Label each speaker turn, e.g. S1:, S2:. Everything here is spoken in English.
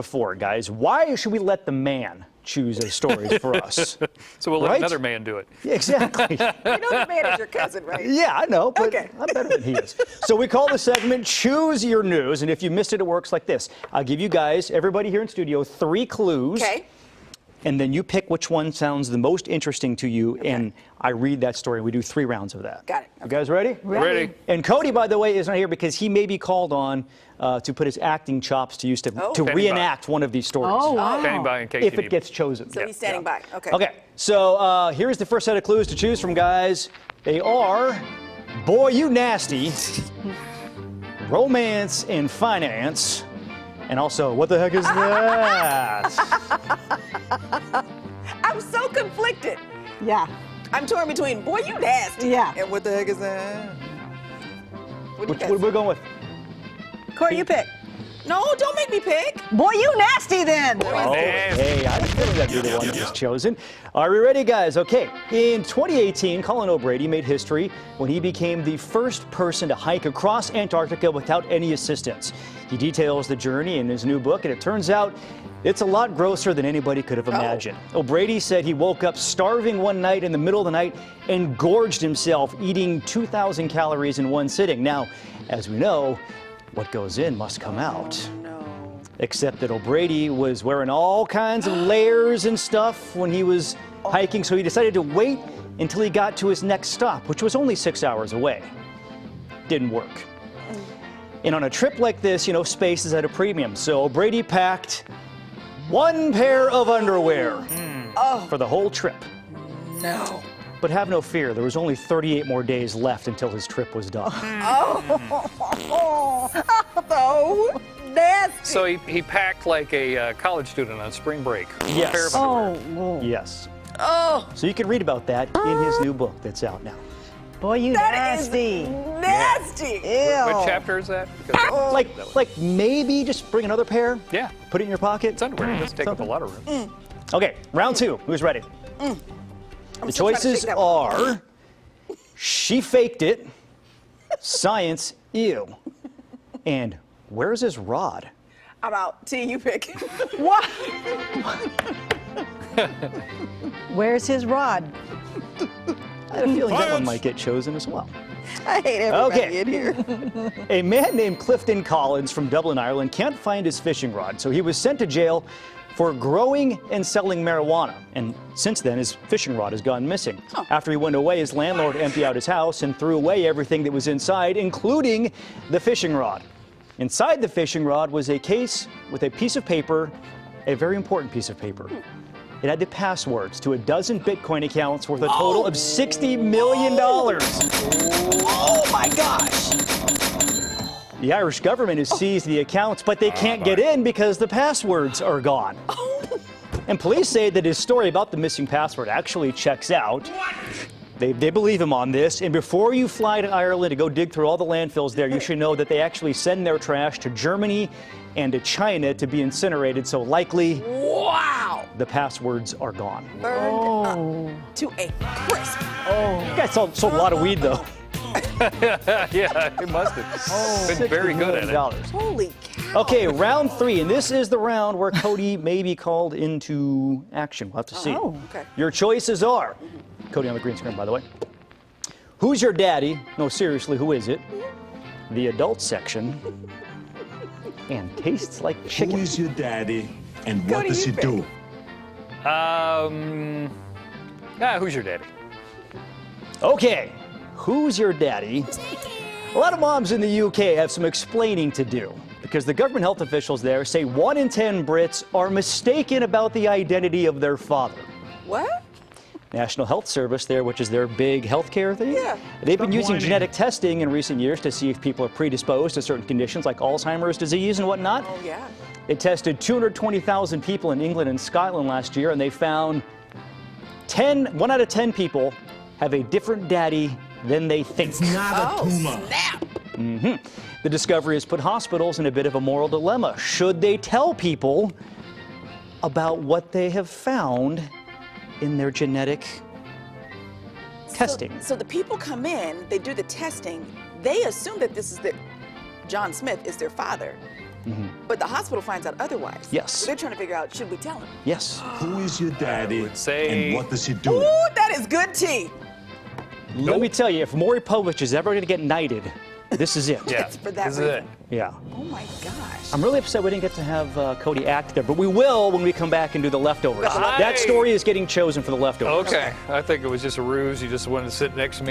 S1: Before, guys, why should we let the man choose the stories for us?
S2: So we'll let another man do it.
S1: Yeah, exactly.
S3: You know the man is your cousin, right?
S1: Yeah, I know, but
S3: Okay.
S1: I'm better than he is. So we call the segment Choose Your News, and if you missed it, it works like this. I'll give you guys, everybody here in studio, 3 clues.
S3: Okay.
S1: And then you pick which one sounds the most interesting to you, and I read that story. We do 3 rounds of that.
S3: Got it.
S1: You guys ready?
S2: Ready.
S1: And Cody, by the way, is not here because he may be called on to put his acting chops to use to
S2: Standing
S1: reenact one of these stories.
S4: Oh, wow.
S2: Standing by in case
S1: If
S2: you
S1: it
S2: need
S1: gets chosen.
S3: So he's standing by. Okay.
S1: Okay, so here's the first set of clues to choose from, guys. They are Boy You Nasty, Romance and Finance, and also What the Heck Is That?
S3: I'm so conflicted.
S4: Yeah.
S3: I'm torn between Boy You Nasty
S4: Yeah.
S3: and What the Heck Is That? What do you
S1: Which
S3: guys
S1: what are we going with?
S4: Corey, you pick.
S3: No, don't make me pick.
S4: Boy, you nasty then.
S1: Oh, hey, I figured that'd be the one that was chosen. Are we ready, guys? Okay. In 2018, Colin O'Brady made history when he became the first person to hike across Antarctica without any assistance. He details the journey in his new book, and it turns out it's a lot grosser than anybody could have imagined. O'Brady said he woke up starving one night in the middle of the night and gorged himself, eating 2,000 calories in one sitting. Now, as we know, what goes in must come out.
S3: No.
S1: Except that O'Brady was wearing all kinds of layers and stuff when he was hiking, so he decided to wait until he got to his next stop, which was only 6 hours away. Didn't work. And on a trip like this, you know, space is at a premium. So O'Brady packed 1 pair of underwear for the whole trip.
S3: No.
S1: But have no fear, there was only 38 more days left until his trip was done.
S3: Oh, nasty.
S2: So he packed like a college student on spring break.
S1: Yes.
S2: A pair of underwear.
S4: Oh,
S1: Yes.
S3: Oh,
S1: So you can read about that in his new book that's out now.
S4: boy, you
S3: that is
S4: nasty.
S3: nasty.
S4: Ew.
S2: What chapter is that? Because
S1: Like maybe just bring another pair,
S2: yeah,
S1: put it in your pocket.
S2: it's underwear. It doesn't take up a lot of room.
S1: Okay, round 2. Who's ready? The
S3: still trying to
S1: choices
S3: shake that one.
S1: are She Faked It, Science, Ew, and Where's His Rod?
S3: I'm out. T, you pick.
S4: What? Where's his rod?
S1: I had a feeling that one might get chosen as well.
S3: I hate everybody
S1: Okay.
S3: in here.
S1: A man named Clifton Collins from Dublin, Ireland can't find his fishing rod, so he was sent to jail for growing and selling marijuana. And since then, his fishing rod has gone missing. After he went away, his landlord emptied out his house and threw away everything that was inside, including the fishing rod. Inside the fishing rod was a case with a piece of paper, a very important piece of paper. It had the passwords to a dozen Bitcoin accounts worth a total of $60 million.
S3: Oh my gosh.
S1: The Irish government has seized the accounts, but they can't get in because the passwords are gone. And police say that his story about the missing password actually checks out. They believe him on this. And before you fly to Ireland to go dig through all the landfills there, you should know that they actually send their trash to Germany and to China to be incinerated. So likely
S3: Wow.
S1: the passwords are gone.
S3: Burned up to a crisp.
S1: You guys sold a lot of weed, though.
S2: Yeah, it must have been very good at it.
S1: $60 million.
S3: Holy cow.
S1: Okay, round 3, and this is the round where Cody may be called into action. We'll have to see.
S4: Oh.
S3: Okay.
S1: Your choices are, Cody on the green screen, by the way. Who's your daddy? No, seriously, who is it? The adult section. And tastes like chicken.
S5: Who is your daddy and what
S3: Cody,
S5: does he
S3: you pick.
S5: do?
S2: Who's your daddy?
S1: Okay, who's your daddy? A lot of moms in the UK have some explaining to do because the government health officials there say 1 in 10 Brits are mistaken about the identity of their father.
S3: What?
S1: National Health Service there, which is their big healthcare thing.
S3: Yeah.
S1: They've been
S5: Stop
S1: using
S5: whining.
S1: genetic testing in recent years to see if people are predisposed to certain conditions like Alzheimer's disease and whatnot.
S3: Oh, yeah.
S1: They tested 220,000 people in England and Scotland last year, and they found 1 out of 10 people have a different daddy than they think.
S5: It's not a
S3: Oh,
S5: tumor.
S3: snap.
S1: The discovery has put hospitals in a bit of a moral dilemma. Should they tell people about what they have found in their genetic testing?
S3: So the people come in, they do the testing, they assume that John Smith is their father. but the hospital finds out otherwise.
S1: Yes.
S3: So they're trying to figure out, should we tell him?
S1: Yes.
S5: Who is your daddy
S2: would say-
S5: and what does he do?
S3: Ooh, that is good tea.
S1: Let me tell you, if Maury Povich is ever going to get knighted, this is it.
S2: Yeah.
S3: It's for that
S2: this is
S3: reason.
S2: it.
S1: Yeah.
S3: Oh my gosh.
S1: I'm really upset we didn't get to have Cody act there, but we will when we come back and do the leftovers.
S2: Aye.
S1: That story is getting chosen for the leftovers.
S2: Okay. I think it was just a ruse. You just wanted to sit next to me.